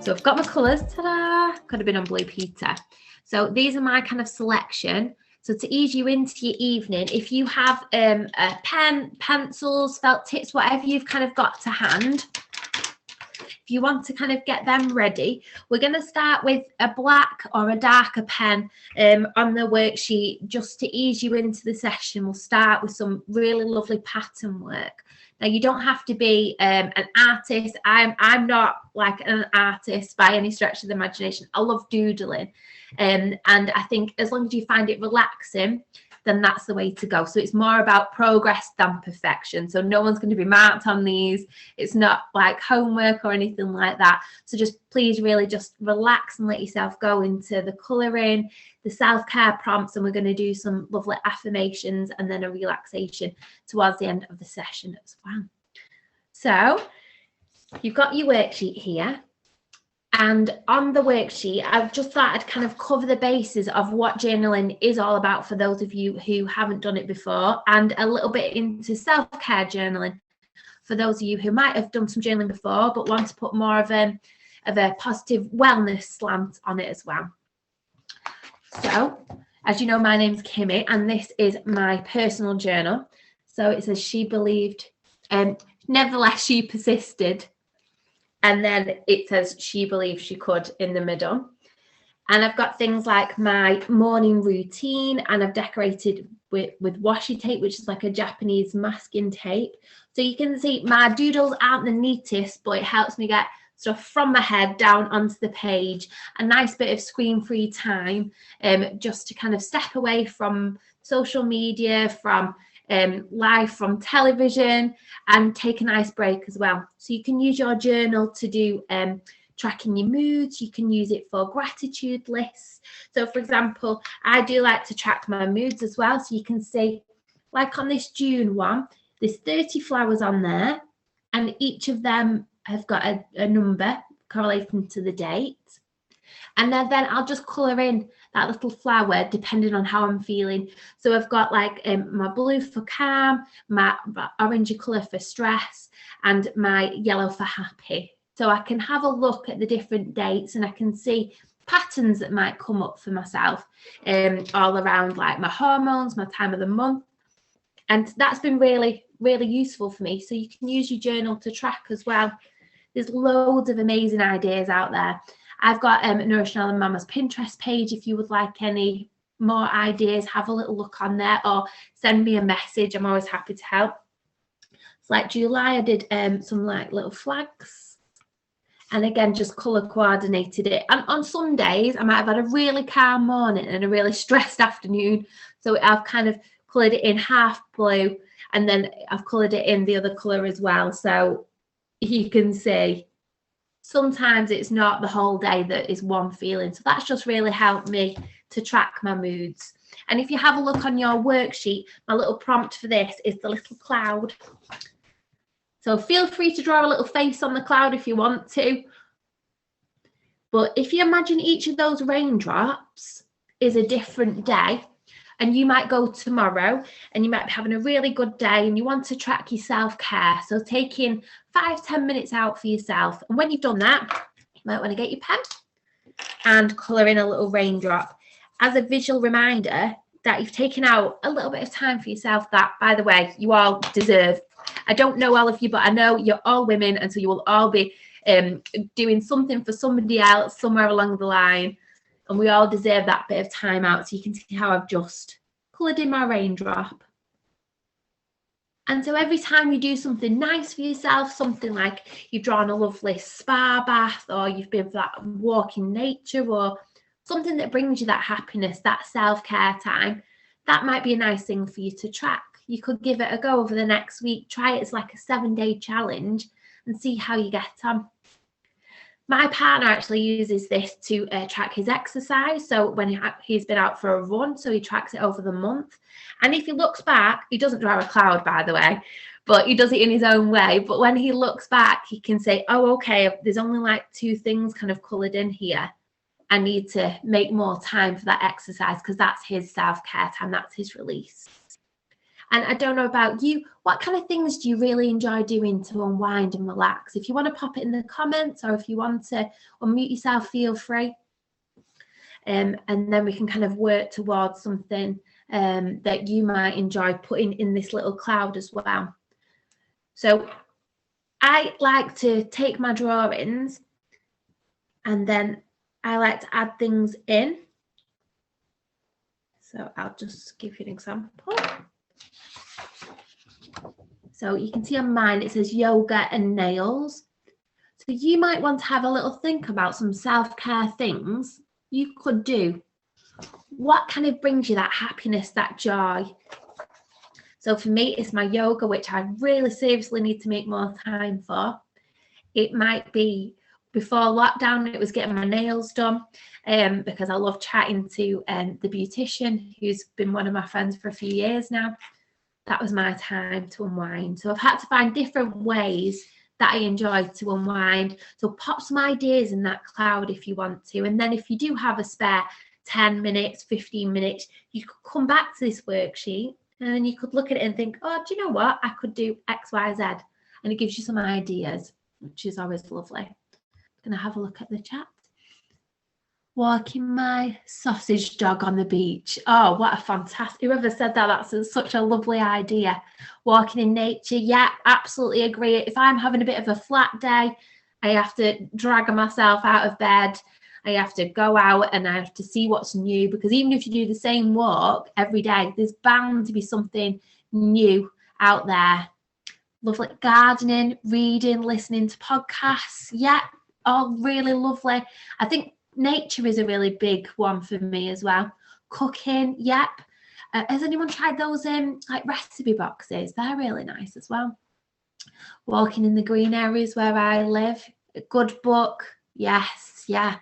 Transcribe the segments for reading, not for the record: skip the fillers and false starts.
So I've got my colours. Ta-da! Could have been on Blue Peter. So these are my kind of selection. So to ease you into your evening, if you have a pen, pencils, felt tips, whatever you've kind of got to hand, if you want to kind of get them ready, we're going to start with a black or a darker pen on the worksheet just to ease you into the session. We'll start with some really lovely pattern work. Now, you don't have to be an artist. I'm not like an artist by any stretch of the imagination. I love doodling. And I think as long as you find it relaxing, then that's the way to go. So it's more about progress than perfection. So no one's going to be marked on these. It's not like homework or anything like that. So just please really just relax and let yourself go into the colouring, the self-care prompts, and we're going to do some lovely affirmations and then a relaxation towards the end of the session as well. So you've got your worksheet here. And on the worksheet, I've just thought I'd kind of cover the bases of what journaling is all about for those of you who haven't done it before, and a little bit into self-care journaling for those of you who might have done some journaling before but want to put more of a positive wellness slant on it as well. So, as you know, my name's Kimmy, and this is my personal journal. So it says she believed, nevertheless she persisted. And then it says she believed she could in the middle. And I've got things like my morning routine, and I've decorated with washi tape, which is like a Japanese masking tape. So you can see my doodles aren't the neatest, but it helps me get stuff from my head down onto the page. A nice bit of screen-free time, just to kind of step away from social media, from live from television, and take a nice break as well. So you can use your journal to do tracking your moods. You can use it for gratitude lists. So for example, I do like to track my moods as well. So you can see, like on this June one, there's 30 flowers on there, and each of them have got a number correlating to the date. And then I'll just colour in that little flower depending on how I'm feeling. So I've got like my blue for calm, my orangey colour for stress, and my yellow for happy. So I can have a look at the different dates, and I can see patterns that might come up for myself all around like my hormones, my time of the month. And that's been really, really useful for me. So you can use your journal to track as well. There's loads of amazing ideas out there. I've got Nourish Northern Mamas Pinterest page. If you would like any more ideas, have a little look on there, or send me a message. I'm always happy to help. It's like July, I did some like little flags, and again, just colour coordinated it. And on some days, I might have had a really calm morning and a really stressed afternoon. So I've kind of coloured it in half blue, and then I've coloured it in the other colour as well. So you can see sometimes it's not the whole day that is one feeling. So that's just really helped me to track my moods. And if you have a look on your worksheet, my little prompt for this is the little cloud. So feel free to draw a little face on the cloud if you want to. But if you imagine each of those raindrops is a different day, and you might go tomorrow and you might be having a really good day and you want to track your self-care. So taking 5-10 minutes out for yourself. And when you've done that, you might want to get your pen and colour in a little raindrop as a visual reminder that you've taken out a little bit of time for yourself that, by the way, you all deserve. I don't know all of you, but I know you're all women, and so you will all be doing something for somebody else somewhere along the line. And we all deserve that bit of time out. So you can see how I've just coloured in my raindrop. And so every time you do something nice for yourself, something like you've drawn a lovely spa bath, or you've been for that walk in nature, or something that brings you that happiness, that self-care time, that might be a nice thing for you to track. You could give it a go over the next week. Try it as like a 7-day challenge and see how you get on. My partner actually uses this to track his exercise. So when he's been out for a run, so he tracks it over the month. And if he looks back, he doesn't draw a cloud, by the way, but he does it in his own way. But when he looks back, he can say, oh, okay, there's only like 2 things kind of coloured in here. I need to make more time for that exercise because that's his self-care time. That's his release. And I don't know about you, what kind of things do you really enjoy doing to unwind and relax? If you want to pop it in the comments, or if you want to unmute yourself, feel free. And then we can kind of work towards something that you might enjoy putting in this little cloud as well. So I like to take my drawings and then I like to add things in. So I'll just give you an example. So you can see on mine, it says yoga and nails. So you might want to have a little think about some self-care things you could do. What kind of brings you that happiness, that joy? So for me, it's my yoga, which I really seriously need to make more time for. It might be before lockdown, it was getting my nails done because I love chatting to the beautician who's been one of my friends for a few years now. That was my time to unwind. So I've had to find different ways that I enjoy to unwind. So pop some ideas in that cloud if you want to. And then if you do have a spare 10 minutes, 15 minutes, you could come back to this worksheet and you could look at it and think, oh, do you know what? I could do X, Y, Z. And it gives you some ideas, which is always lovely. I'm going to have a look at the chat. Walking my sausage dog on the beach. Oh, what a fantastic, whoever said that, that's such a lovely idea. Walking in nature, yeah, absolutely agree. If I'm having a bit of a flat day, I have to drag myself out of bed. I have to go out and I have to see what's new, because even if you do the same walk every day, there's bound to be something new out there. Lovely gardening, reading, listening to podcasts. Yeah, all really lovely. I think nature is a really big one for me as well. Cooking, yep. Has anyone tried those like recipe boxes? They're really nice as well. Walking in the green areas where I live. A good book, yes, yeah.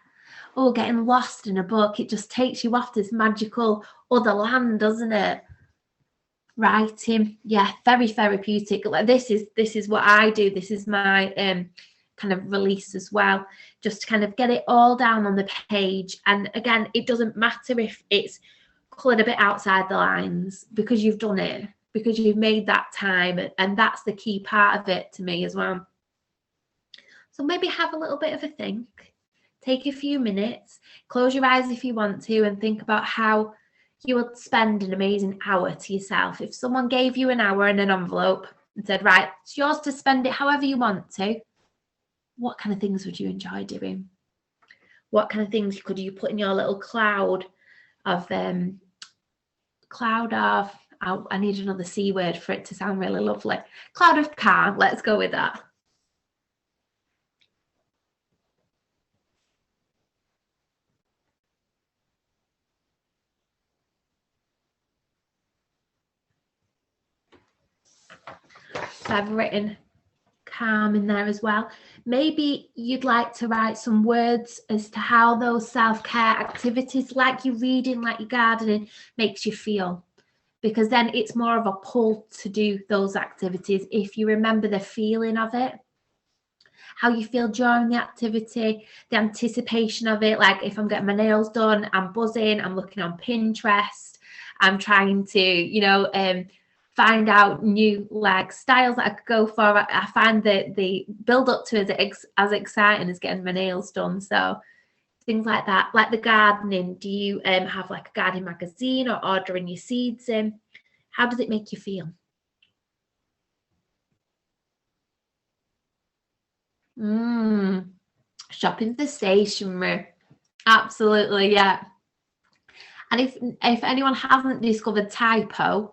Oh, getting lost in a book, it just takes you off this magical other land, doesn't it? Writing, yeah, very therapeutic. Like this is what I do. This is my kind of release as well, just to kind of get it all down on the page. And again, it doesn't matter if it's coloured a bit outside the lines, because you've done it, because you've made that time, and that's the key part of it to me as well. So maybe have a little bit of a think, take a few minutes, close your eyes if you want to, and think about how you would spend an amazing hour to yourself. If someone gave you an hour in an envelope and said, right, it's yours to spend it however you want to, what kind of things would you enjoy doing? What kind of things could you put in your little cloud of, I need another C word for it to sound really lovely. Cloud of calm, let's go with that. So I've written calm in there as well. Maybe you'd like to write some words as to how those self-care activities, like your reading, like your gardening, makes you feel, because then it's more of a pull to do those activities if you remember the feeling of it, how you feel during the activity, the anticipation of it. Like if I'm getting my nails done, I'm buzzing, I'm looking on Pinterest, I'm trying to find out new like styles that I could go for. I find that the build up to it as exciting as getting my nails done. So things like that, like the gardening. Do you have like a gardening magazine or ordering your seeds in? How does it make you feel? Shopping for stationery, absolutely, yeah. And if anyone hasn't discovered Typo,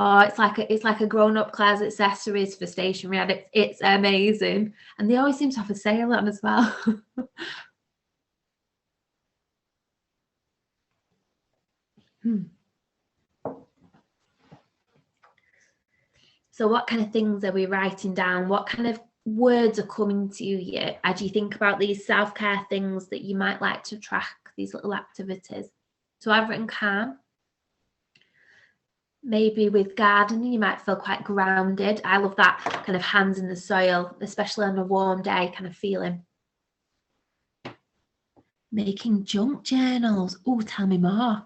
it's like a grown-up Claire's accessories for stationery, and it's amazing. And they always seem to have a sale on as well. So what kind of things are we writing down? What kind of words are coming to you as you think about these self-care things that you might like to track, these little activities? So I've written calm. Maybe with gardening, you might feel quite grounded. I love that kind of hands in the soil, especially on a warm day kind of feeling. Making junk journals. Oh, tell me more.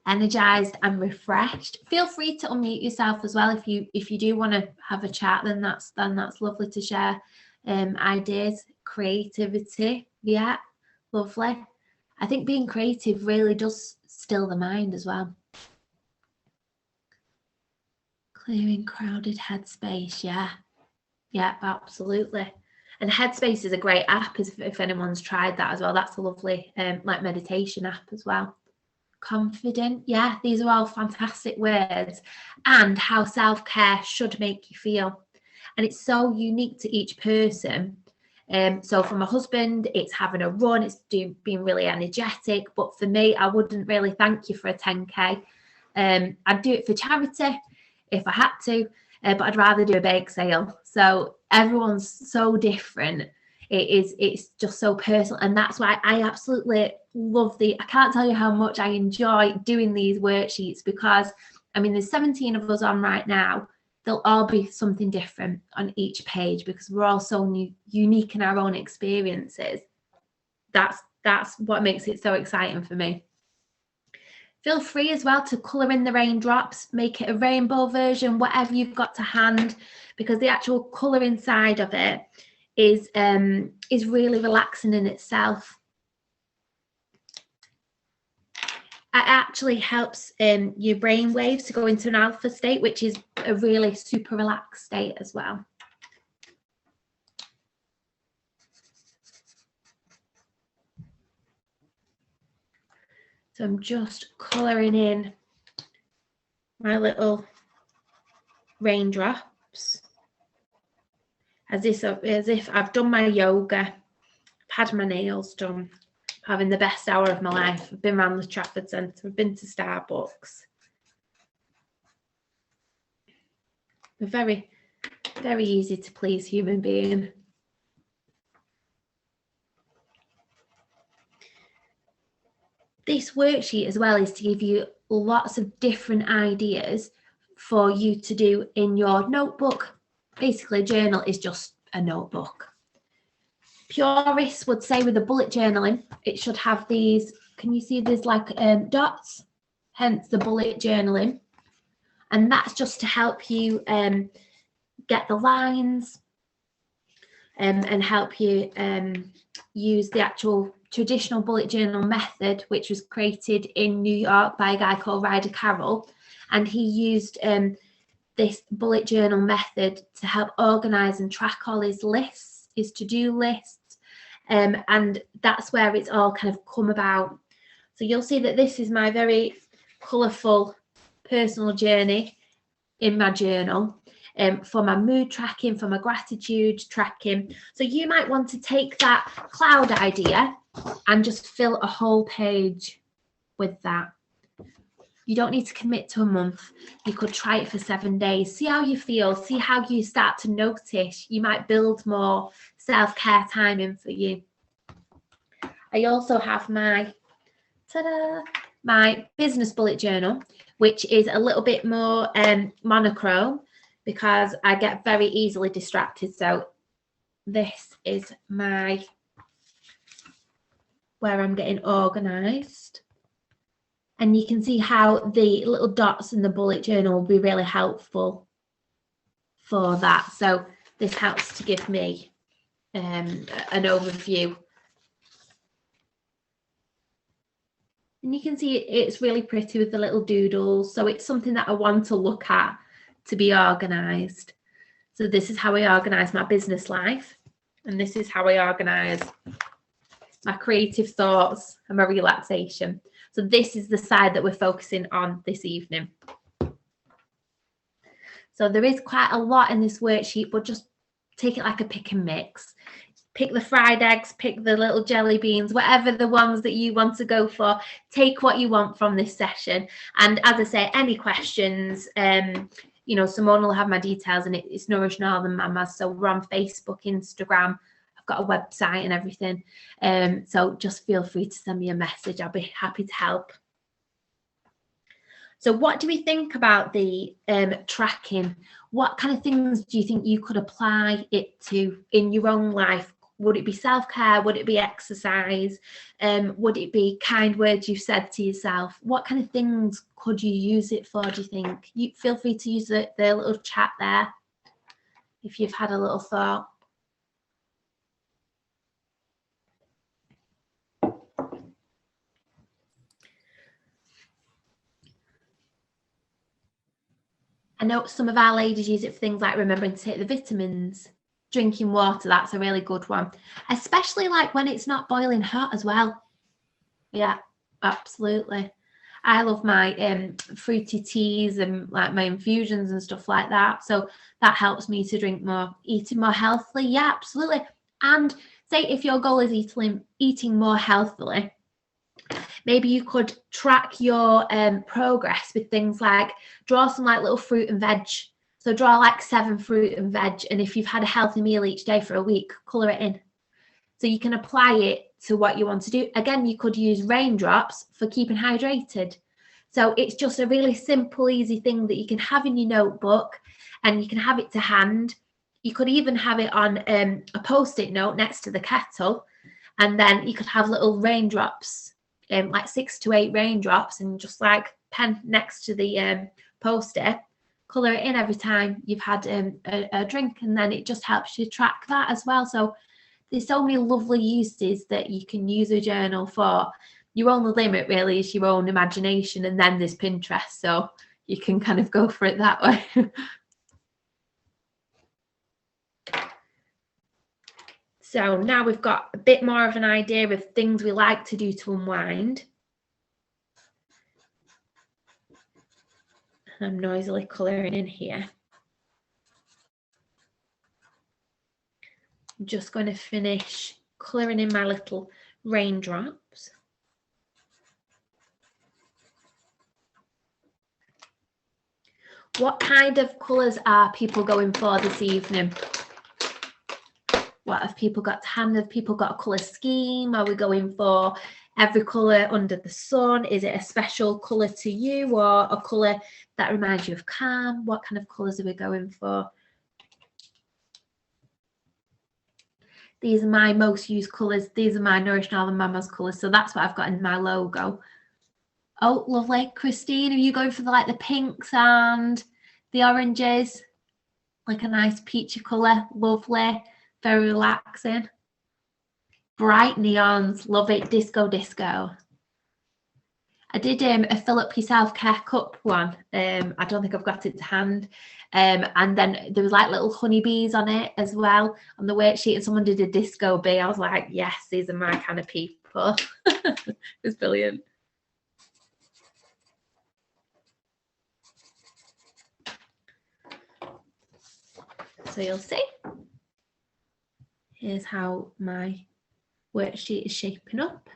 energized and refreshed. Feel free to unmute yourself as well if you do want to have a chat. Then that's lovely to share ideas, creativity. Yeah, lovely. I think being creative really does still the mind as well. Clearing crowded headspace. Yeah, absolutely. And Headspace is a great app if anyone's tried that as well. That's a lovely like meditation app as well. Confident. Yeah, these are all fantastic words. And how self-care should make you feel. And it's so unique to each person. So for my husband, it's having a run, it's being really energetic. But for me, I wouldn't really thank you for a 10K. I'd do it for charity if I had to, but I'd rather do a bake sale. So everyone's so different. It's just so personal, and that's why I absolutely love I can't tell you how much I enjoy doing these worksheets, because I mean there's 17 of us on right now. There'll all be something different on each page because we're all so unique in our own experiences. That's what makes it so exciting for me. Feel free as well to colour in the raindrops, make it a rainbow version, whatever you've got to hand, because the actual colour inside of it is really relaxing in itself. It actually helps your brain waves to go into an alpha state, which is a really super relaxed state as well. So I'm just colouring in my little raindrops as if I've done my yoga, I've had my nails done, having the best hour of my life. I've been around the Trafford Centre, I've been to Starbucks. A very, very easy to please human being. This worksheet as well is to give you lots of different ideas for you to do in your notebook. Basically, a journal is just a notebook. Purists would say with the bullet journaling, it should have these, can you see there's like dots? Hence the bullet journaling. And that's just to help you get the lines and help you use the actual traditional bullet journal method, which was created in New York by a guy called Ryder Carroll. And he used this bullet journal method to help organize and track all his lists, his to-do lists. And that's where it's all kind of come about. So you'll see that this is my very colourful personal journey in my journal. For my mood tracking, for my gratitude tracking. So you might want to take that cloud idea and just fill a whole page with that. You don't need to commit to a month. You could try it for 7 days. See how you feel. See how you start to notice. You might build more self-care time in for you. I also have my business bullet journal, which is a little bit more monochrome, because I get very easily distracted. So this is where I'm getting organized. And you can see how the little dots in the bullet journal will be really helpful for that. So this helps to give me an overview. And you can see it's really pretty with the little doodles. So it's something that I want to look at to be organized. So this is how I organize my business life, and this is how I organize my creative thoughts and my relaxation. So this is the side that we're focusing on this evening. So there is quite a lot in this worksheet, but just take it like a pick and mix. Pick the fried eggs, pick the little jelly beans, whatever the ones that you want to go for. Take what you want from this session. And as I say, any questions, you know, Simone will have my details, and it's Nourish Northern Mamas. So we're on Facebook, Instagram. I've got a website and everything. So just feel free to send me a message. I'll be happy to help. So what do we think about the tracking? What kind of things do you think you could apply it to in your own life would it be self-care? Would it be exercise? Would it be kind words you've said to yourself? What kind of things could you use it for, do you think? You feel free to use the little chat there if you've had a little thought. I know some of our ladies use it for things like remembering to take the vitamins, drinking water. That's a really good one, especially like when it's not boiling hot as well. Yeah, absolutely. I love my fruity teas and like my infusions and stuff like that. So that helps me to drink more, eating more healthily. Yeah, absolutely. And say if your goal is eating more healthily, maybe you could track your progress with things like draw some like little fruit and veg. So draw like 7 fruit and veg. And if you've had a healthy meal each day for a week, colour it in. So you can apply it to what you want to do. Again, you could use raindrops for keeping hydrated. So it's just a really simple, easy thing that you can have in your notebook and you can have it to hand. You could even have it on a Post-it note next to the kettle, and then you could have little raindrops, like 6 to 8 raindrops, and just like pen next to the Post-it, colour it in every time you've had a drink, and then it just helps you track that as well. So there's so many lovely uses that you can use a journal for. Your only limit really is your own imagination, and then there's Pinterest, so you can kind of go for it that way. So now we've got a bit more of an idea of things we like to do to unwind. I'm noisily colouring in here. I'm just going to finish colouring in my little raindrops. What kind of colours are people going for this evening? What have people got to hand? Have people got a colour scheme? Are we going for every colour under the sun? Is it a special colour to you, or a colour that reminds you of calm? What kind of colours are we going for? These are my most used colours. These are my Nourish Northern Mamas colours. So that's what I've got in my logo. Oh, lovely. Christine, are you going for the pinks and the oranges? Like a nice peachy colour. Lovely. Very relaxing. Bright neons. Love it. Disco, disco. I did a fill up your self-care cup one. I don't think I've got it to hand. And then there was like little honeybees on it as well on the worksheet, and someone did a disco bee. I was like, yes, these are my kind of people. It was brilliant. So you'll see. Here's how my worksheet is shaping up.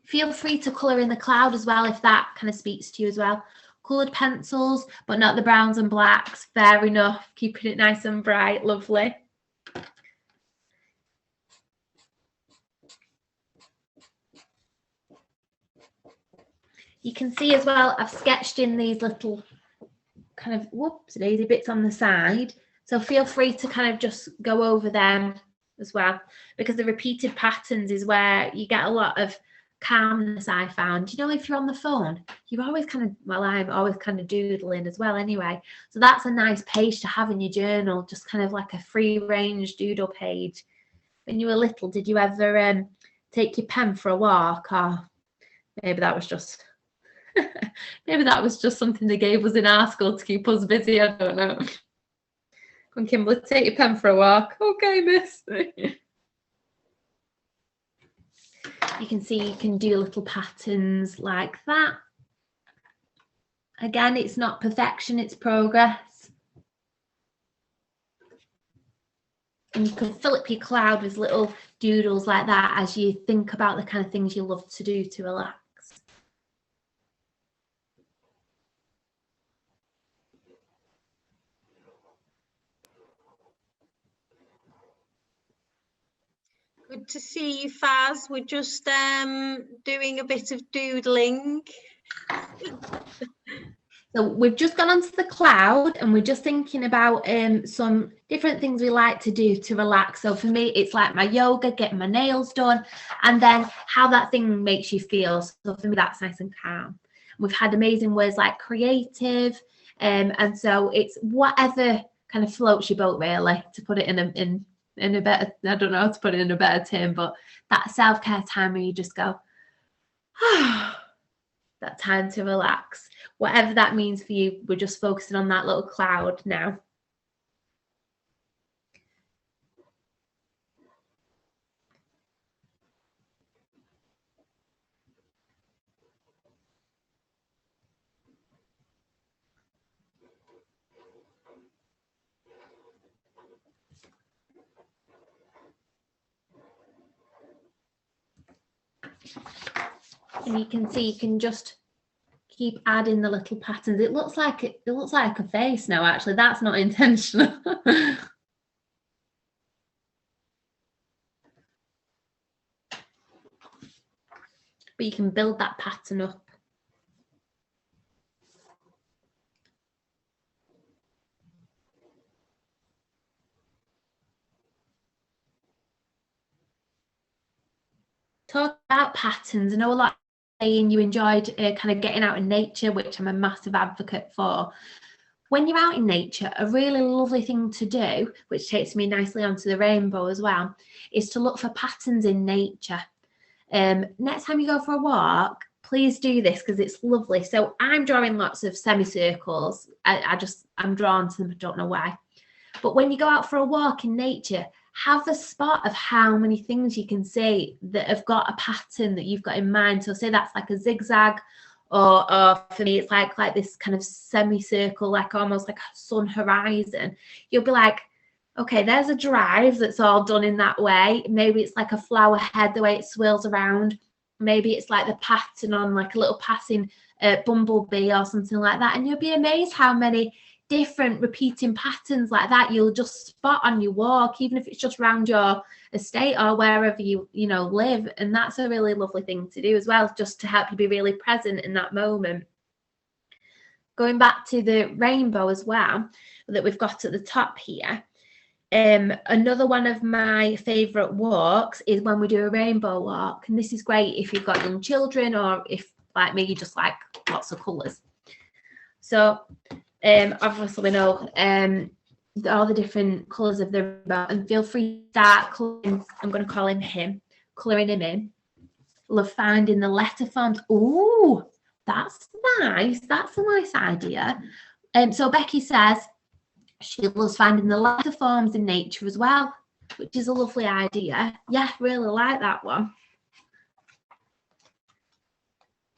Feel free to colour in the cloud as well if that kind of speaks to you as well. Coloured pencils, but not the browns and blacks. Fair enough. Keeping it nice and bright. Lovely. You can see as well, I've sketched in these little kind of whoopsie-daisy bits on the side. So feel free to kind of just go over them as well, because the repeated patterns is where you get a lot of calmness. I found, if you're on the phone, you're always kind of, well, I'm always kind of doodling as well anyway. So that's a nice page to have in your journal, just kind of like a free range doodle page. When you were little, did you ever take your pen for a walk? Or maybe that was just maybe that was just something they gave us in our school to keep us busy. I don't know. Come on, Kimberly, take your pen for a walk. Okay, miss. You can see you can do little patterns like that. Again, it's not perfection, it's progress. And you can fill up your cloud with little doodles like that as you think about the kind of things you love to do to relax. Good to see you, Faz. We're just doing a bit of doodling. So we've just gone onto the cloud and we're just thinking about some different things we like to do to relax. So for me, it's like my yoga, getting my nails done, and then how that thing makes you feel. So for me, that's nice and calm. We've had amazing words like creative, and so it's whatever kind of floats your boat, really, to put it in a better, I don't know how to put it in a better term, but that self-care time where you just go, that time to relax. Whatever that means for you, we're just focusing on that little cloud now. And you can see, you can just keep adding the little patterns. It looks like a face now, actually. That's not intentional. But you can build that pattern up. Talk about patterns. I know a lot saying you enjoyed kind of getting out in nature, which I'm a massive advocate for. When you're out in nature, a really lovely thing to do, which takes me nicely onto the rainbow as well, is to look for patterns in nature. Next time you go for a walk, please do this because it's lovely. So I'm drawing lots of semicircles. I'm drawn to them, I don't know why. But when you go out for a walk in nature, have a spot of how many things you can see that have got a pattern that you've got in mind. So say that's like a zigzag, or for me, it's like this kind of semicircle, like almost like a sun horizon. You'll be like, okay, there's a drive that's all done in that way. Maybe it's like a flower head, the way it swirls around. Maybe it's like the pattern on like a little passing bumblebee or something like that. And you'll be amazed how many different repeating patterns like that you'll just spot on your walk, even if it's just around your estate or wherever you live. And that's a really lovely thing to do as well, just to help you be really present in that moment. Going back to the rainbow as well that we've got at the top here, another one of my favorite walks is when we do a rainbow walk. And this is great if you've got young children, or if, like me, you just like lots of colors. So obviously we know all the different colours of the rainbow, and feel free to start colouring. I'm going to call him colouring him in. Love finding the letter forms. Ooh, that's nice. That's a nice idea. So Becky says she loves finding the letter forms in nature as well, which is a lovely idea. Yeah, really like that one.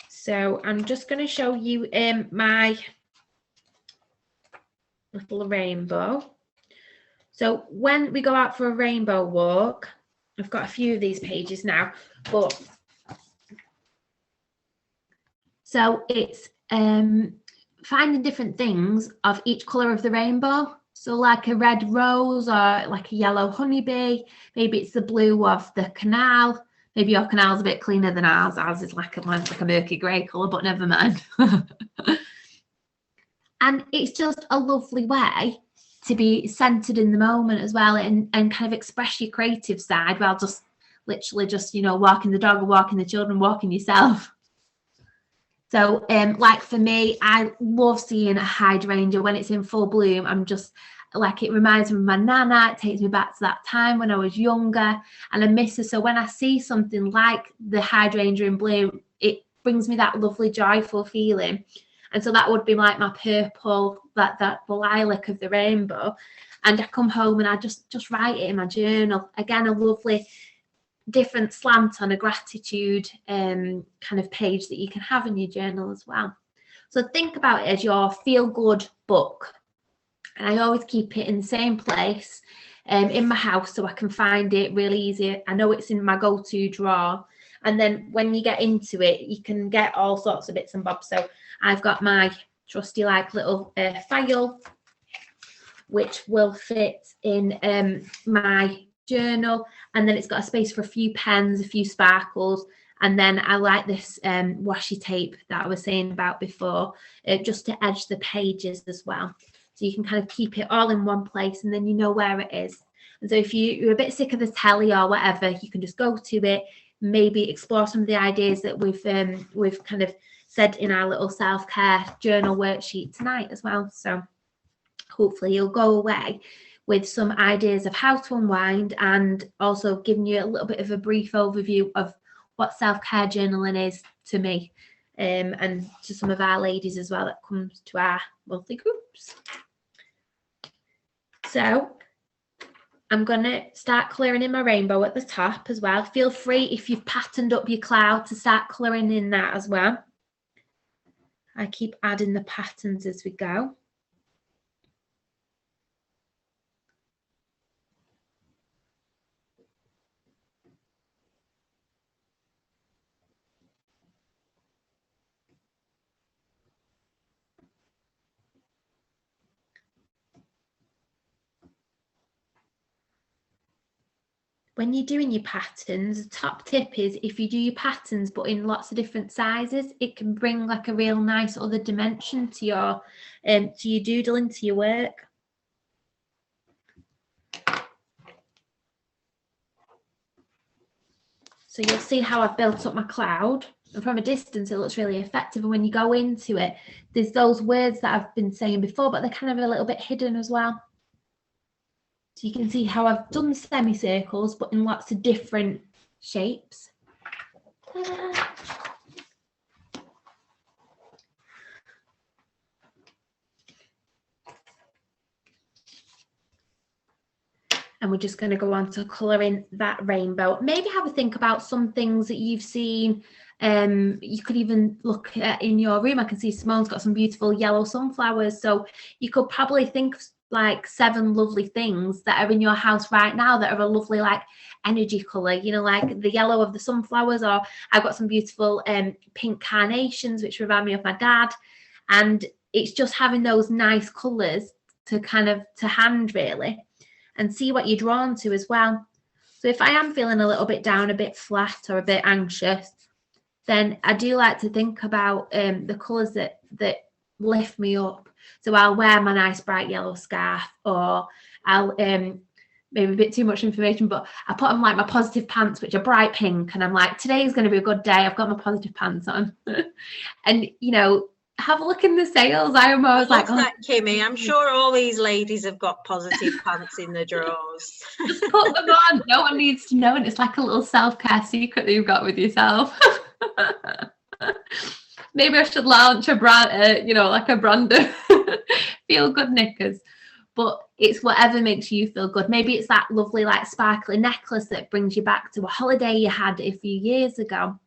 So I'm just going to show you my little rainbow. So when we go out for a rainbow walk, I've got a few of these pages now, but so it's finding different things of each colour of the rainbow. So like a red rose, or like a yellow honeybee. Maybe it's the blue of the canal. Maybe your canal's a bit cleaner than ours. Ours is like a murky grey colour, but never mind. And it's just a lovely way to be centered in the moment as well, and kind of express your creative side while just literally just, walking the dog or walking the children, walking yourself. So like for me, I love seeing a hydrangea when it's in full bloom. I'm just like, it reminds me of my nana. It takes me back to that time when I was younger, and I miss her. So when I see something like the hydrangea in bloom, it brings me that lovely, joyful feeling. And so that would be like my purple, that lilac of the rainbow. And I come home and I just write it in my journal. Again, a lovely different slant on a gratitude kind of page that you can have in your journal as well. So think about it as your feel-good book. And I always keep it in the same place in my house, so I can find it really easy. I know it's in my go-to drawer. And then when you get into it, you can get all sorts of bits and bobs. So I've got my trusty like little file, which will fit in my journal. And then it's got a space for a few pens, a few sparkles. And then I like this washi tape that I was saying about before, just to edge the pages as well. So you can kind of keep it all in one place, and then you know where it is. And so if you're a bit sick of the telly or whatever, you can just go to it, maybe explore some of the ideas that we've kind of said in our little self-care journal worksheet tonight as well. So hopefully you'll go away with some ideas of how to unwind, and also giving you a little bit of a brief overview of what self-care journaling is to me, and to some of our ladies as well that comes to our monthly groups. So I'm going to start colouring in my rainbow at the top as well. Feel free, if you've patterned up your cloud, to start colouring in that as well. I keep adding the patterns as we go. When you're doing your patterns, the top tip is, if you do your patterns but in lots of different sizes, it can bring like a real nice other dimension to your doodling, to your work. So you'll see how I've built up my cloud, and from a distance it looks really effective, and when you go into it, there's those words that I've been saying before, but they're kind of a little bit hidden as well. So you can see how I've done semicircles, but in lots of different shapes. And we're just going to go on to colouring that rainbow. Maybe have a think about some things that you've seen. You could even look at in your room. I can see Simone's got some beautiful yellow sunflowers. So you could probably think of like 7 lovely things that are in your house right now that are a lovely like energy colour, you know, like the yellow of the sunflowers, or I've got some beautiful pink carnations which remind me of my dad. And it's just having those nice colours to kind of to hand really, and see what you're drawn to as well. So if I am feeling a little bit down, a bit flat or a bit anxious, then I do like to think about the colours that lift me up. So I'll wear my nice bright yellow scarf, or I'll maybe a bit too much information, but I put on like my positive pants, which are bright pink, and I'm like, today's going to be a good day. I've got my positive pants on. And you know, have a look in the sales. I'm always like, oh, that, Kimmy. I'm sure all these ladies have got positive pants in the drawers. Just put them on. No one needs to know, and it's like a little self-care secret that you've got with yourself. Maybe I should launch a brand, like a brand of feel good knickers. But it's whatever makes you feel good. Maybe it's that lovely, like, sparkly necklace that brings you back to a holiday you had a few years ago.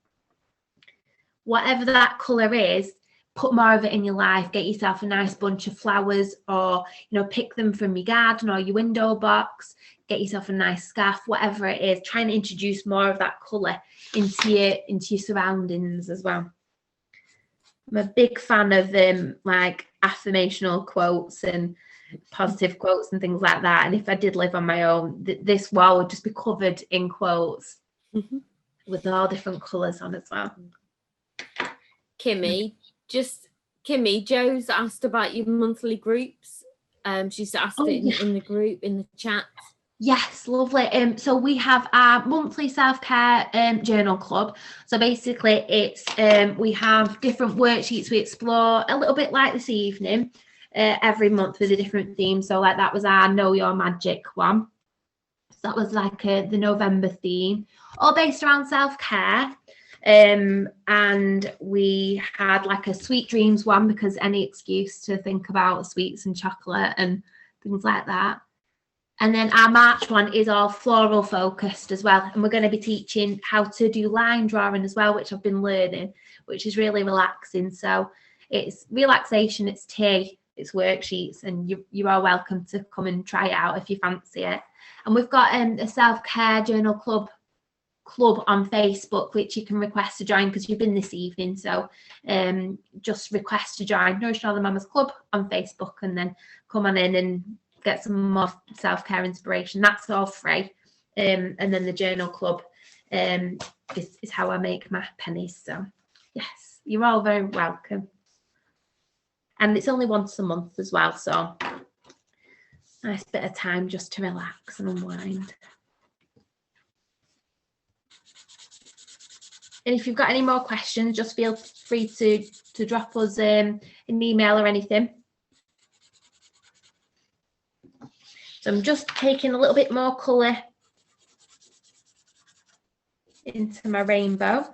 Whatever that colour is, put more of it in your life. Get yourself a nice bunch of flowers, or, pick them from your garden or your window box. Get yourself a nice scarf, whatever it is. Try and introduce more of that colour into your surroundings as well. I'm a big fan of like affirmational quotes and positive quotes and things like that. And if I did live on my own, this wall would just be covered in quotes with all different colours on as well. Kimmy, Joe's asked about your monthly groups. She's asked it in the group, in the chat. Yes, lovely. So we have our monthly self-care journal club. So basically it's we have different worksheets we explore, a little bit like this evening, every month with a different theme. So like that was our Know Your Magic one. So that was like the November theme, all based around self-care. And we had like a sweet dreams one, because any excuse to think about sweets and chocolate and things like that. And then our March one is all floral focused as well. And we're going to be teaching how to do line drawing as well, which I've been learning, which is really relaxing. So it's relaxation, it's tea, it's worksheets, and you are welcome to come and try it out if you fancy it. And we've got a self-care journal club on Facebook, which you can request to join because you've been this evening. So just request to join Nourish Northern Mamas Club on Facebook, and then come on in and get some more self-care inspiration. That's all free. And then the journal club is how I make my pennies. So yes, you're all very welcome. And it's only once a month as well, so nice bit of time just to relax and unwind. And if you've got any more questions, just feel free to drop us an email or anything. So I'm just taking a little bit more colour into my rainbow.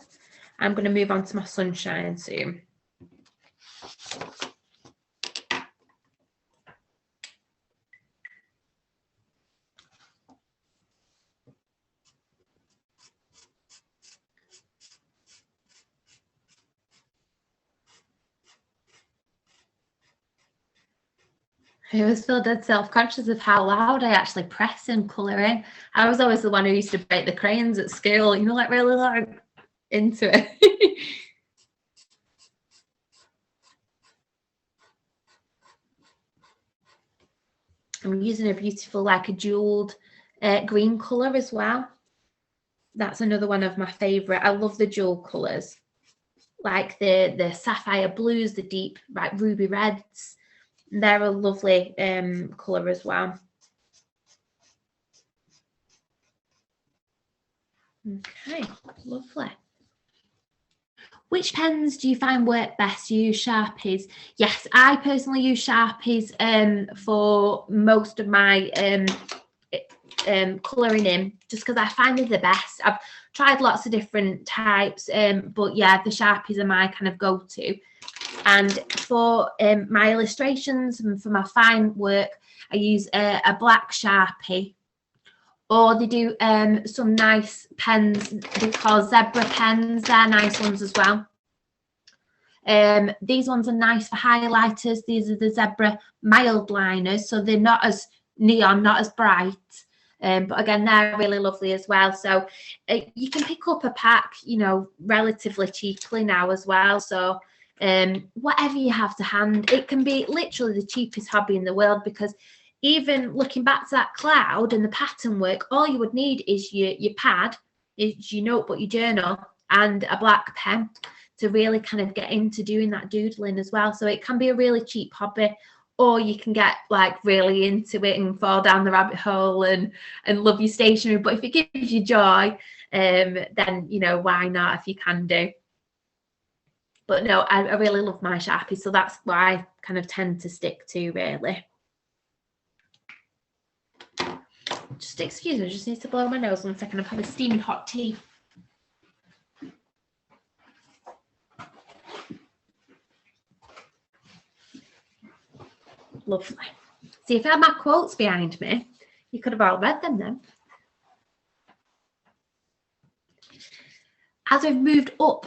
I'm going to move on to my sunshine soon. I always feel dead self-conscious of how loud I actually press and colour in. I was always the one who used to break the crayons at school, you know, like really like into it. I'm using a beautiful, like a jeweled green colour as well. That's another one of my favourite. I love the jewel colours, like the sapphire blues, the deep like ruby reds. They're a lovely colour as well. Okay, lovely. Which pens do you find work best? You use Sharpies? Yes, I personally use Sharpies for most of my colouring in, just because I find they're the best. I've tried lots of different types, but yeah, the Sharpies are my kind of go-to. And for my illustrations and for my fine work, I use a black Sharpie, or they do some nice pens, they're called zebra pens. They're nice ones as well. These ones are nice for highlighters. These are the zebra mild liners, so they're not as neon, not as bright. But again, they're really lovely as well. So you can pick up a pack, you know, relatively cheaply now as well. So whatever you have to hand, it can be literally the cheapest hobby in the world, because even looking back to that cloud and the pattern work, all you would need is your pad, is your notebook, your journal, and a black pen to really kind of get into doing that doodling as well. So it can be a really cheap hobby, or you can get like really into it and fall down the rabbit hole and love your stationery. But if it gives you joy, then, you know, why not, if you can do. But no, I really love my Sharpies, so that's what I kind of tend to stick to, really. Just excuse me, I just need to blow my nose 1 second. I've had a steaming hot tea. Lovely. See, if I had my quotes behind me, you could have all read them then. As we've moved up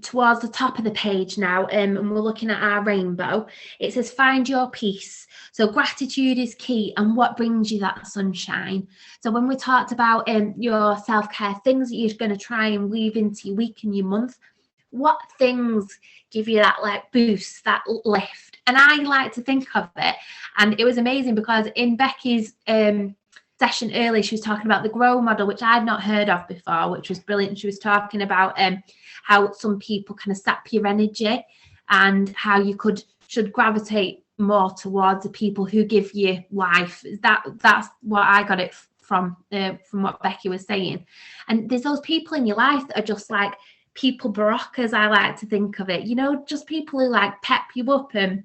towards the top of the page now, and we're looking at our rainbow, it says find your peace. So gratitude is key, and what brings you that sunshine. So when we talked about your self-care, things that you're going to try and weave into your week and your month, what things give you that like boost, that lift? And I like to think of it, and it was amazing because in Becky's session earlier, she was talking about the grow model, which I'd not heard of before, which was brilliant. She was talking about how some people kind of sap your energy, and how you should gravitate more towards the people who give you life. That's what I got it from what Becky was saying. And there's those people in your life that are just like people baroccas, I like to think of it, you know, just people who like pep you up and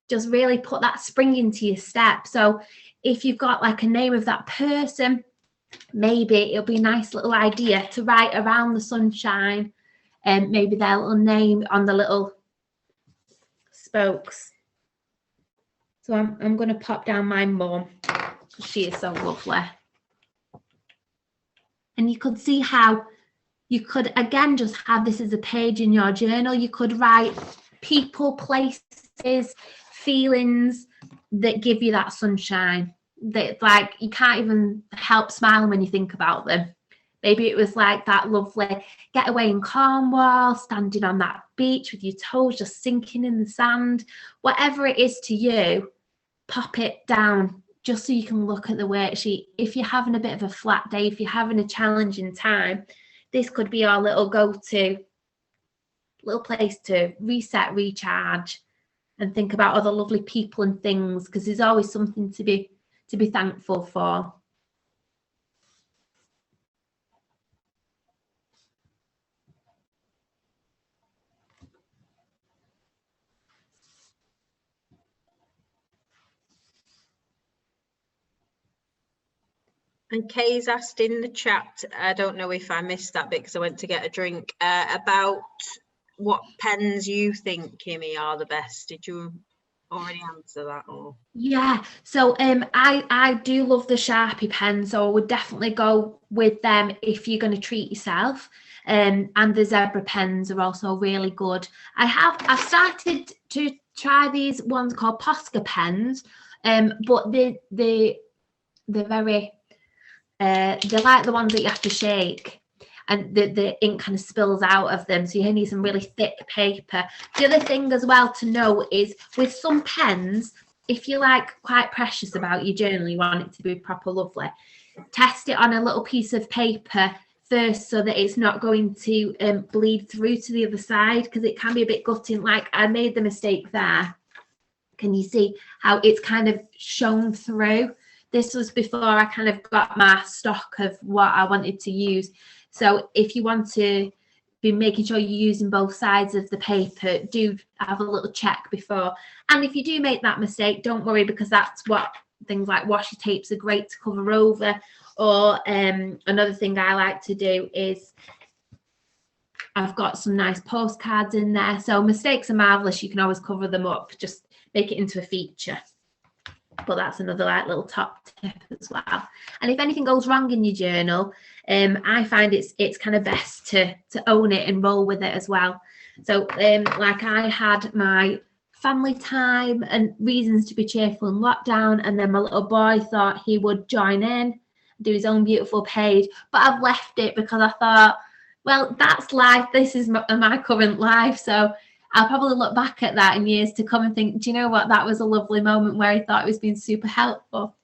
just really put that spring into your step. So if you've got like a name of that person, maybe it'll be a nice little idea to write around the sunshine, and maybe their little name on the little spokes. So I'm going to pop down my mum, because she is so lovely. And you could see how you could, again, just have this as a page in your journal. You could write people, places, feelings that give you that sunshine, that like you can't even help smiling when you think about them. Maybe it was like that lovely getaway in Cornwall, standing on that beach with your toes just sinking in the sand. Whatever it is to you, pop it down just so you can look at the worksheet. If you're having a bit of a flat day, if you're having a challenging time, this could be our little go-to, little place to reset, recharge, and think about other lovely people and things, because there's always something to be thankful for. And Kay's asked in the chat, I don't know if I missed that bit because I went to get a drink, about what pens you think, Kimmy, are the best. Did you already answer that? Or? Yeah, so I do love the Sharpie pens, so I would definitely go with them if you're going to treat yourself. And the zebra pens are also really good. I've started to try these ones called Posca pens, but they're very they're like the ones that you have to shake, and the ink kind of spills out of them, so you need some really thick paper. The other thing as well to know is with some pens, if you're like quite precious about your journal, you want it to be proper lovely, test it on a little piece of paper first so that it's not going to bleed through to the other side, because it can be a bit gutting. Like I made the mistake there. Can you see how it's kind of shown through? This was before I kind of got my stock of what I wanted to use. So if you want to be making sure you're using both sides of the paper, do have a little check before. And if you do make that mistake, don't worry, because that's what things like washi tapes are great to cover over. Or another thing I like to do is I've got some nice postcards in there. So mistakes are marvellous. You can always cover them up. Just make it into a feature. But that's another like little top tip as well. And if anything goes wrong in your journal, I find it's kind of best to own it and roll with it as well. So like I had my family time and reasons to be cheerful in lockdown, and then my little boy thought he would join in, do his own beautiful page, but I've left it because I thought, well, that's life. This is my current life. So I'll probably look back at that in years to come and think, do you know what? That was a lovely moment where I thought it was being super helpful.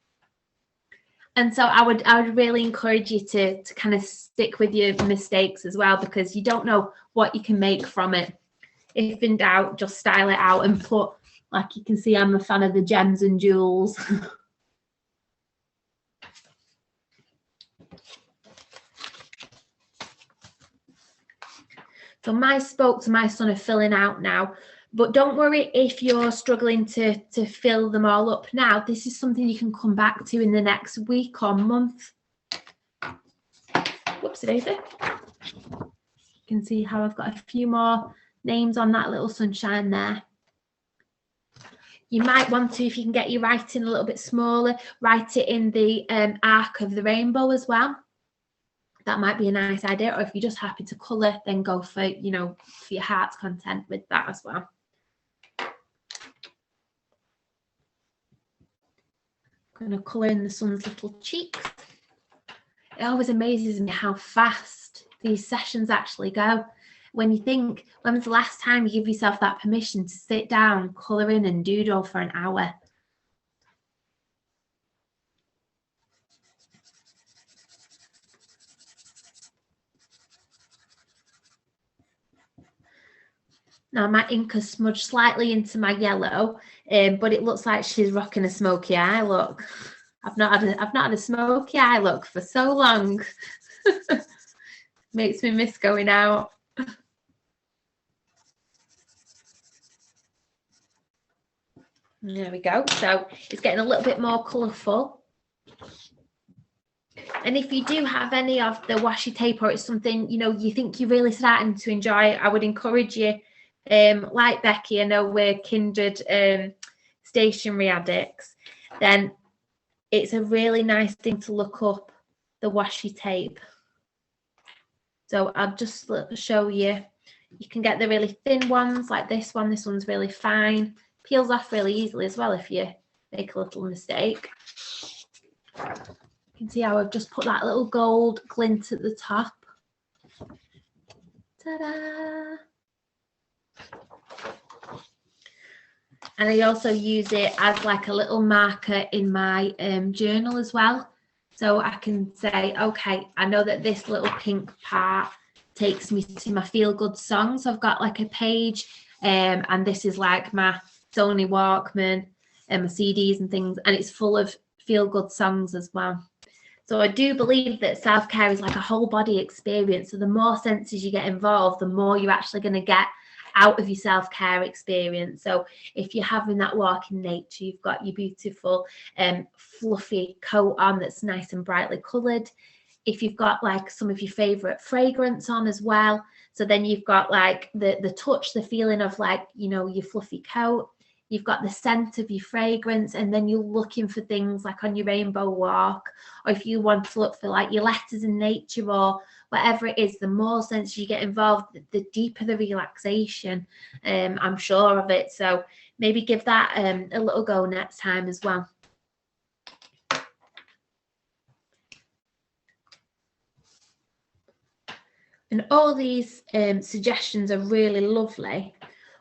And so I would really encourage you to kind of stick with your mistakes as well, because you don't know what you can make from it. If in doubt, just style it out and put, like you can see, I'm a fan of the gems and jewels. So my spokes and my son are filling out now, but don't worry if you're struggling to fill them all up now. This is something you can come back to in the next week or month. Whoopsie daisy. You can see how I've got a few more names on that little sunshine there. You might want to, if you can get your writing a little bit smaller, write it in the arc of the rainbow as well. That might be a nice idea. Or if you're just happy to colour, then go for, you know, for your heart's content with that as well. I'm going to colour in the son's little cheeks. It always amazes me how fast these sessions actually go. When you think, when was the last time you give yourself that permission to sit down, colour in and doodle for an hour? Now my ink has smudged slightly into my yellow, but it looks like she's rocking a smoky eye look. I've not had a smoky eye look for so long. Makes me miss going out. There we go. So it's getting a little bit more colourful. And if you do have any of the washi tape, or it's something, you know, you think you're really starting to enjoy, I would encourage you, like Becky, I know we're kindred stationery addicts, then it's a really nice thing to look up the washi tape. So I'll just show you. You can get the really thin ones like this one. This one's really fine. Peels off really easily as well if you make a little mistake. You can see how I've just put that little gold glint at the top. Ta-da! And I also use it as like a little marker in my journal as well. So I can say, okay, I know that this little pink part takes me to my feel good songs. So I've got like a page, and this is like my Sony Walkman and my CDs and things, and it's full of feel good songs as well. So I do believe that self-care is like a whole body experience. So the more senses you get involved, the more you're actually going to get out of your self-care experience. So if you're having that walk in nature, you've got your beautiful fluffy coat on that's nice and brightly coloured. If you've got like some of your favourite fragrance on as well, so then you've got like the touch, the feeling of like, you know, your fluffy coat. You've got the scent of your fragrance, and then you're looking for things like on your rainbow walk, or if you want to look for like your letters in nature or whatever it is, the more sense you get involved, the deeper the relaxation, I'm sure of it. So maybe give that a little go next time as well. And all these suggestions are really lovely.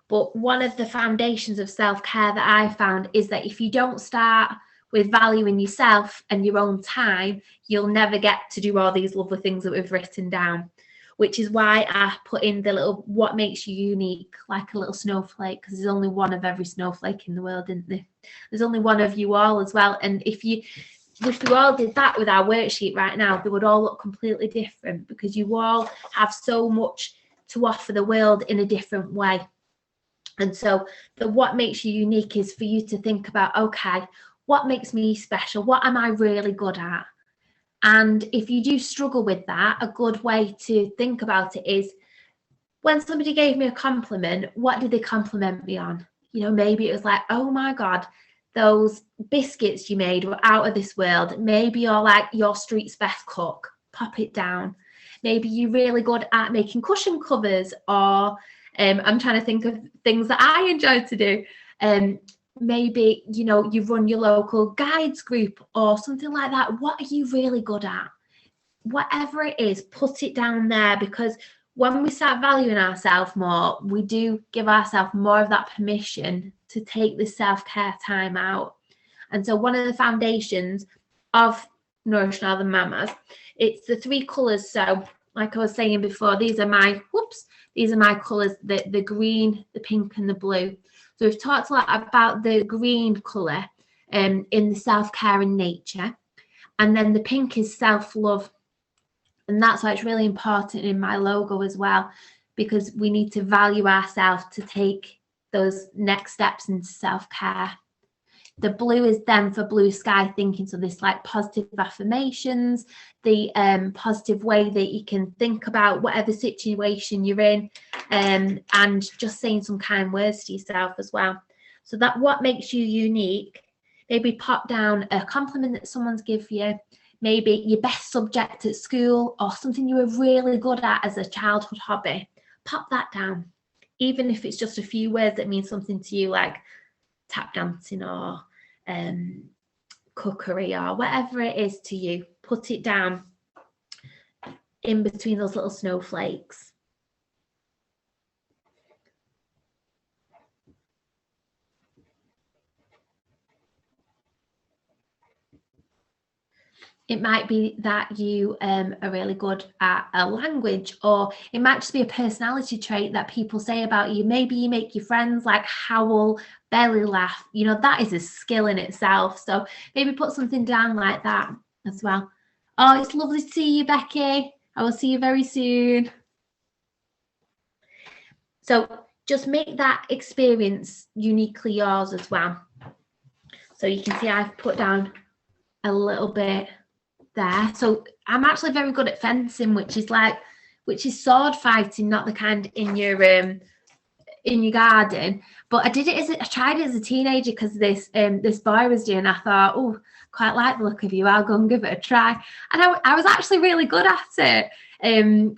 But one of the foundations of self-care that I found is that if you don't start with valuing yourself and your own time, you'll never get to do all these lovely things that we've written down, which is why I put in the little what makes you unique, like a little snowflake, because there's only one of every snowflake in the world, isn't there? There's only one of you all as well. And if we all did that with our worksheet right now, they would all look completely different, because you all have so much to offer the world in a different way. And so the what makes you unique is for you to think about, okay, what makes me special? What am I really good at? And if you do struggle with that, a good way to think about it is, when somebody gave me a compliment, what did they compliment me on? You know, maybe it was like, oh my God, those biscuits you made were out of this world. Maybe you're like your street's best cook, pop it down. Maybe you're really good at making cushion covers, or I'm trying to think of things that I enjoy to do. Maybe, you know, you run your local guides group or something like that. What are you really good at? Whatever it is, put it down there, because when we start valuing ourselves more, we do give ourselves more of that permission to take this self-care time out. And so one of the foundations of Nourish Northern Mamas, it's the 3 colours. So like I was saying before, these are my colours, the green, the pink and the blue. So we've talked a lot about the green colour in the self-care and nature. And then the pink is self-love. And that's why it's really important in my logo as well, because we need to value ourselves to take those next steps into self-care. The blue is then for blue sky thinking. So this like positive affirmations, the positive way that you can think about whatever situation you're in, and just saying some kind words to yourself as well. So that what makes you unique, maybe pop down a compliment that someone's give you, maybe your best subject at school, or something you were really good at as a childhood hobby. Pop that down, even if it's just a few words that mean something to you, like tap dancing or cookery or whatever it is to you. Put it down in between those little snowflakes. It might be that you are really good at a language, or it might just be a personality trait that people say about you. Maybe you make your friends like howl, belly laugh. You know, that is a skill in itself. So maybe put something down like that as well. Oh, it's lovely to see you, Becky. I will see you very soon. So just make that experience uniquely yours as well. So you can see I've put down a little bit there. So I'm actually very good at fencing, which is sword fighting, not the kind in your garden. But I tried it as a teenager, because this boy was doing. I thought, oh, quite like the look of you. I'll go and give it a try. And I was actually really good at it.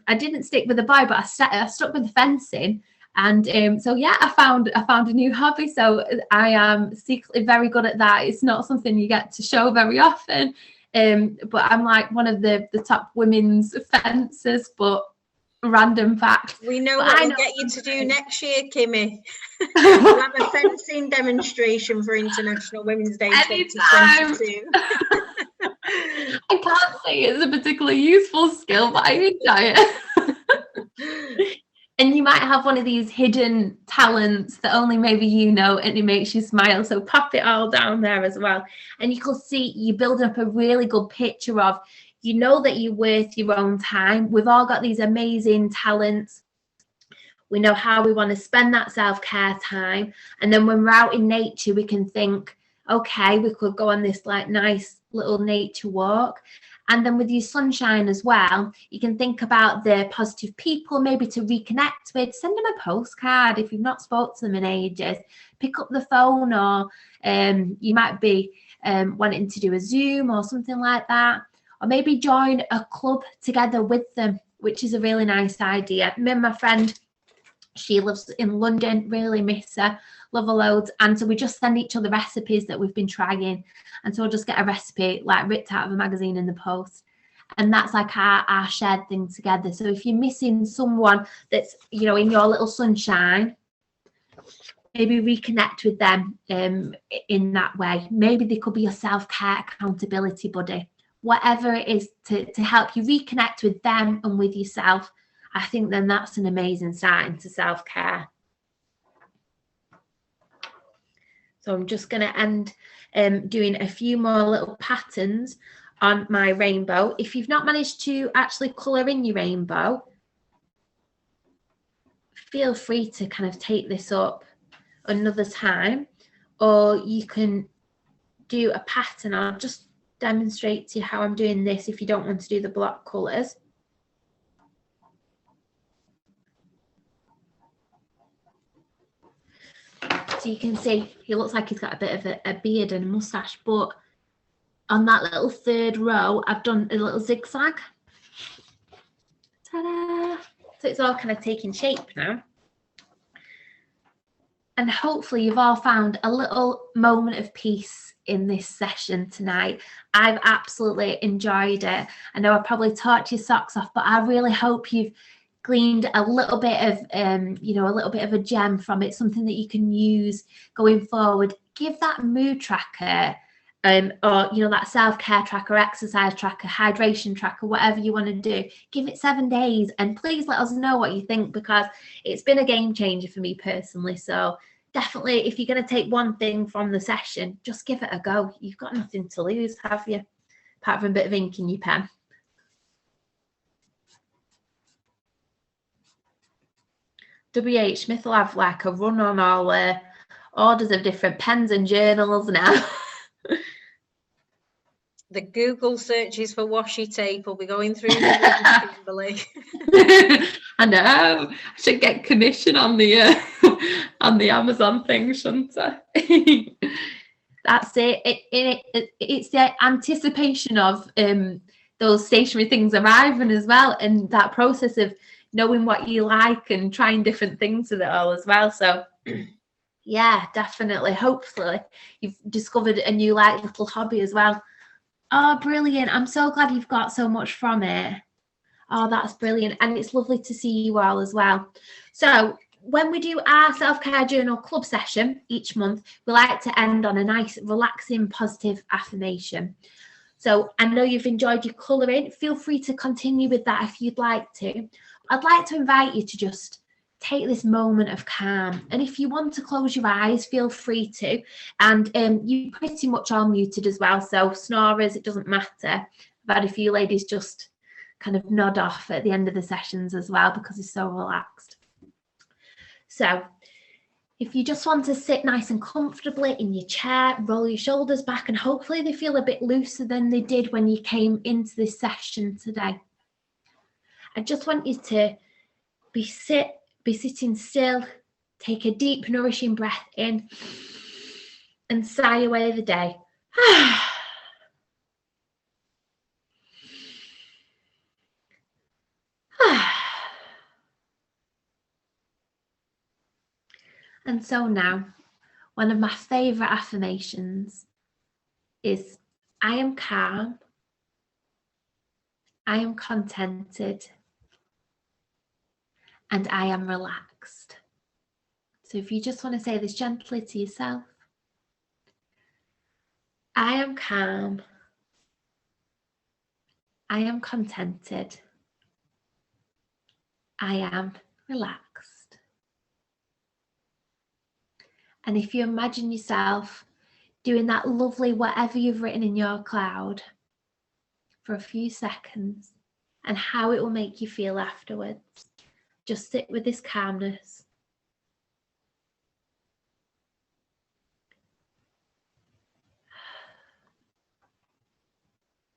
I didn't stick with the boy, but I stuck with the fencing. And so yeah, I found a new hobby. So I am secretly very good at that. It's not something you get to show very often. But I'm like one of the top women's fencers. But random fact. We know what we'll get you to do next year, Kimmy. We'll have a fencing demonstration for International Women's Day 2022. I think it's a particularly useful skill, but I enjoy it. And you might have one of these hidden talents that only maybe you know, and it makes you smile. So pop it all down there as well. And you can see you build up a really good picture of, you know, that you're worth your own time. We've all got these amazing talents. We know how we want to spend that self-care time. And then when we're out in nature, we can think, okay, we could go on this like nice little nature walk. And then with your sunshine as well, you can think about the positive people maybe to reconnect with. Send them a postcard if you've not spoke to them in ages. Pick up the phone, or you might be wanting to do a Zoom or something like that. Or maybe join a club together with them, which is a really nice idea. Me and my friend, she lives in London, really miss her, love her loads. And so we just send each other recipes that we've been trying. And so we'll just get a recipe like ripped out of a magazine in the post. And that's like our shared thing together. So if you're missing someone that's, you know, in your little sunshine, maybe reconnect with them in that way. Maybe they could be your self-care accountability buddy. Whatever it is to help you reconnect with them and with yourself, I think then that's an amazing start into self-care. So I'm just going to end doing a few more little patterns on my rainbow. If you've not managed to actually colour in your rainbow, feel free to kind of take this up another time, or you can do a pattern. I'll just demonstrate to you how I'm doing this if you don't want to do the block colours. So you can see he looks like he's got a bit of a beard and a moustache, but on that little third row, I've done a little zigzag. Ta-da! So it's all kind of taking shape now. And hopefully you've all found a little moment of peace in this session tonight. I've absolutely enjoyed it. I know I probably talked your socks off, but I really hope you've gleaned a little bit of, you know, a little bit of a gem from it, something that you can use going forward. Give that mood tracker, or, you know, that self-care tracker, exercise tracker, hydration tracker, whatever you want to do. Give it 7 days, and please let us know what you think, because it's been a game changer for me personally. So definitely, if you're going to take one thing from the session, just give it a go. You've got nothing to lose, have you? Apart from a bit of ink in your pen. WH Smith will have like a run on all orders of different pens and journals now. The Google searches for washi tape will be going through the Kimberly. I know. I should get commission on the Amazon thing, shouldn't I? That's it. It's the anticipation of those stationery things arriving as well, and that process of knowing what you like and trying different things with it all as well. So yeah, definitely. Hopefully you've discovered a new like little hobby as well. Oh, brilliant. I'm so glad you've got so much from it. Oh, that's brilliant. And it's lovely to see you all as well. So when we do our self-care journal club session each month, we like to end on a nice, relaxing, positive affirmation. So I know you've enjoyed your colouring. Feel free to continue with that if you'd like to. I'd like to invite you to just take this moment of calm. And if you want to close your eyes, feel free to. And you're pretty much all muted as well. So snorers, it doesn't matter. I've had a few ladies just kind of nod off at the end of the sessions as well, because it's so relaxed. So if you just want to sit nice and comfortably in your chair, roll your shoulders back, and hopefully they feel a bit looser than they did when you came into this session today. I just want you to be sitting still, take a deep, nourishing breath in, and sigh away the day. And so now, one of my favourite affirmations is, I am calm, I am contented, and I am relaxed. So if you just want to say this gently to yourself, I am calm, I am contented. I am relaxed. And if you imagine yourself doing that lovely whatever you've written in your cloud for a few seconds and how it will make you feel afterwards, just sit with this calmness.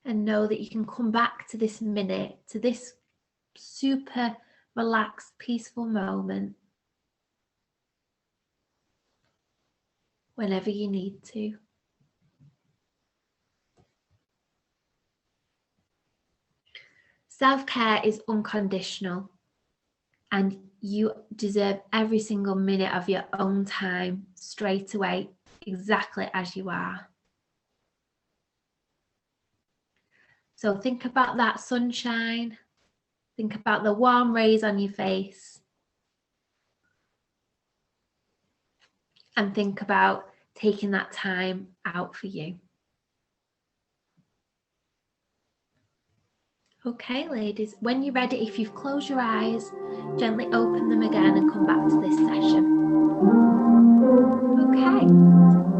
And know that you can come back to this minute, to this super relaxed, peaceful moment whenever you need to. Self-care is unconditional, and you deserve every single minute of your own time straight away, exactly as you are. So think about that sunshine. Think about the warm rays on your face. And think about taking that time out for you. Okay, ladies, when you're ready, if you've closed your eyes, gently open them again and come back to this session. Okay.